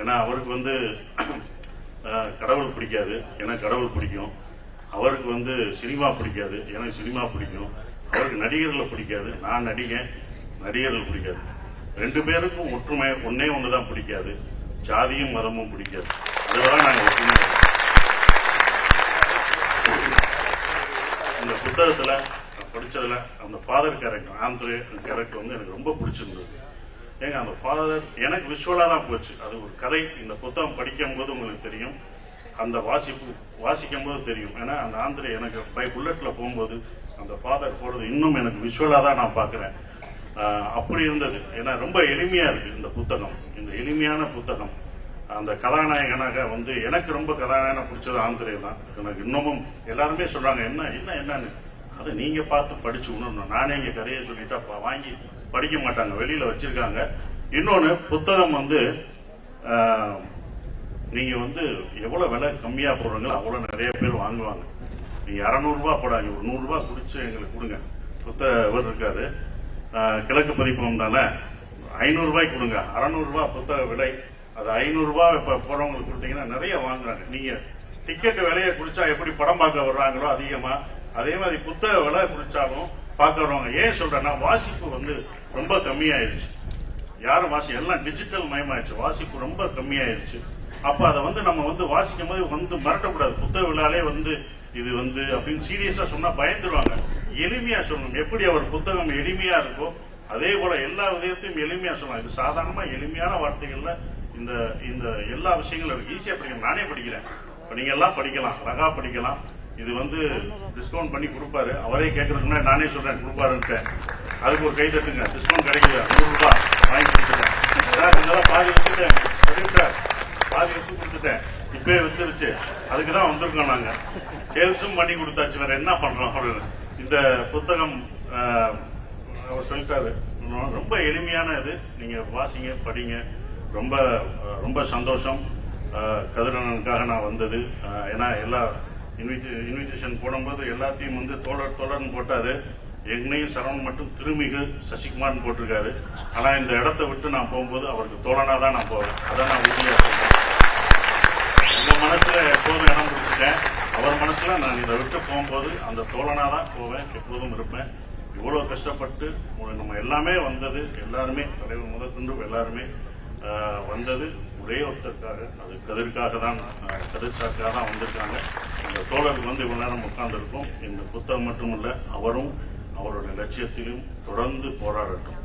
ஏன்னா அவருக்கு கடவுள் பிடிக்காது, எனக்கு கடவுள் பிடிக்கும். அவருக்கு சினிமா பிடிக்காது, எனக்கு சினிமா பிடிக்கும். அவருக்கு நடிகர்களை பிடிக்காது, நான் நடிகர்கள் பிடிக்காது. ரெண்டு பேருக்கும் ஒற்றுமை ஒன்னே ஒண்ணுதான் பிடிக்காது, ஜாதியும் மதமும் பிடிக்காது. அதுதான் நாங்க ஒற்றுமை. இந்த புத்தகத்துல படிச்சதுல அந்த ஃபாதர் கேரக்டர், ஆந்திரே கேரக்டர் எனக்கு ரொம்ப பிடிச்சிருந்தது. ஏங்க அந்த ஃபாதர் எனக்கு விஷுவலா தான் போச்சு. அது ஒரு கதை. இந்த புத்தகம் படிக்கும் போது உங்களுக்கு தெரியும், அந்த வாசிக்கும் போது தெரியும். ஏன்னா அந்த ஆந்திரே எனக்கு பை புல்லட்ல போகும்போது அந்த ஃபாதர் போறது இன்னும் எனக்கு விஷுவலா தான் நான் பாக்குறேன். அப்படி இருந்தது. ஏன்னா ரொம்ப எளிமையா இருக்கு இந்த புத்தகம். இந்த எளிமையான புத்தகம். அந்த கதாநாயகனாக எனக்கு ரொம்ப கதாநாயகனா பிடிச்சது ஆந்திரே தான். எனக்கு இன்னமும் எல்லாருமே சொல்றாங்க என்னன்னு அதை நீங்க பார்த்து படிச்சு உணரணும். நானே இங்க கதையை சொல்லிட்டா வாங்கி படிக்க மாட்டாங்க, வெளியில வச்சிருக்காங்க. இன்னொன்னு புத்தகம் நீங்க எவ்வளவு விலை கம்மியா போடுறீங்களோ அவ்வளவு நிறைய பேர் வாங்குவாங்க. நீங்க 600 ரூபாய் போடாங்க, ஒரு 100 ரூபாய் குடிச்சு எங்களுக்கு கொடுங்க. புத்தகம் இருக்காரு, கிழக்கு பதிப்பகம் தானே, 500 ரூபாய்க்கு கொடுங்க. 600 ரூபாய் புத்தக விலை. அது 500 ரூபாய் இப்ப போறவங்களுக்கு கொடுத்தீங்கன்னா நிறைய வாங்குறாங்க. நீங்க டிக்கெட் விலையை குடிச்சா எப்படி படம் பார்க்க வர்றாங்களோ அதிகமா, அதே மாதிரி புத்தக விலை குடிச்சாலும் பார்க்க வருவாங்க. ஏன் சொல்றேன்னா வாசிப்பு ரொம்ப கம்மியாயிருச்சு. யாரும் எல்லாம் டிஜிட்டல் மயமாயிருச்சு. வாசிப்பு ரொம்ப கம்மியாயிருச்சு. அப்ப அதை நம்ம வாசிக்கும் போது மிரட்டக்கூடாது. புத்தக விழாலே இது அப்படின்னு சீரியஸா சொன்னா பயந்துருவாங்க. எளிமையா சொல்லணும். எப்படி அவர் புத்தகம் எளிமையா இருக்கோ அதே போல எல்லா விதத்தையும் எளிமையா சொல்லலாம். இது சாதாரணமா எளிமையான வார்த்தைகள்ல இந்த இந்த எல்லா விஷயங்களும் ஈஸியா படிக்கணும். நானே படிக்கிறேன். இப்ப நீங்க எல்லாம் படிக்கலாம், அழகா படிக்கலாம். இது டிஸ்கவுண்ட் பண்ணி கொடுப்பாரு. அவரே கேட்கறதுக்கு நானே சொல்றேன் கொடுப்பாருன்ட்டு. அதுக்கு ஒரு கை தட்டுங்க. டிஸ்கவுண்ட் கிடைக்குது, 100 ரூபாய் வாங்கி கொடுத்துட்டேன். இதெல்லாம் பாதி வச்சுட்டேன், பாதி வச்சு கொடுத்துட்டேன். இப்பவே வித்துருச்சு. அதுக்குதான் வந்திருக்கோம் நாங்க. சேல்ஸும் பண்ணி கொடுத்தாச்சு, வேற என்ன பண்றோம். இந்த புத்தகம் அவர் சொல்லிட்டாரு, ரொம்ப எளிமையான இது. நீங்க வாசிங்க, படிங்க. ரொம்ப ரொம்ப சந்தோஷம். கதிரவனுக்காக நான் வந்தது. ஏன்னா எல்லா இன்விடேஷன் போடும்போது எல்லாத்தையும் தோழர்னு போட்டாரு. எங்கனையும் சரவணன் மட்டும் திருமிகு சசிகுமார்னு போட்டிருக்காரு. ஆனா இந்த இடத்தை விட்டு நான் போகும்போது அவருக்கு தோழனா தான் நான் போவேன். அதான் நான் உறுதியா சொல்றேன். உங்க மனசுல எப்போதும் இடம் கொடுத்துட்டேன். அவர் மனசுல நான் இதை விட்டு போகும்போது அந்த தோழனா தான் போவேன், எப்போதும் இருப்பேன். இவ்வளவு கஷ்டப்பட்டு நம்ம எல்லாமே வந்தது, எல்லாருமே தலைவர் முதற்கொண்டு எல்லாருமே வந்தது ஒரே ஒருத்தருக்காக. அது கதிர்க்காக தான், கதிர்காக தான் வந்திருக்காங்க. அந்த தோழர் இவ்வளவு நேரம் உட்கார்ந்து இருக்கும். இந்த புத்தகம் மட்டுமல்ல, அவரும் அவருடைய லட்சியத்திலும் தொடர்ந்து போராடட்டும்.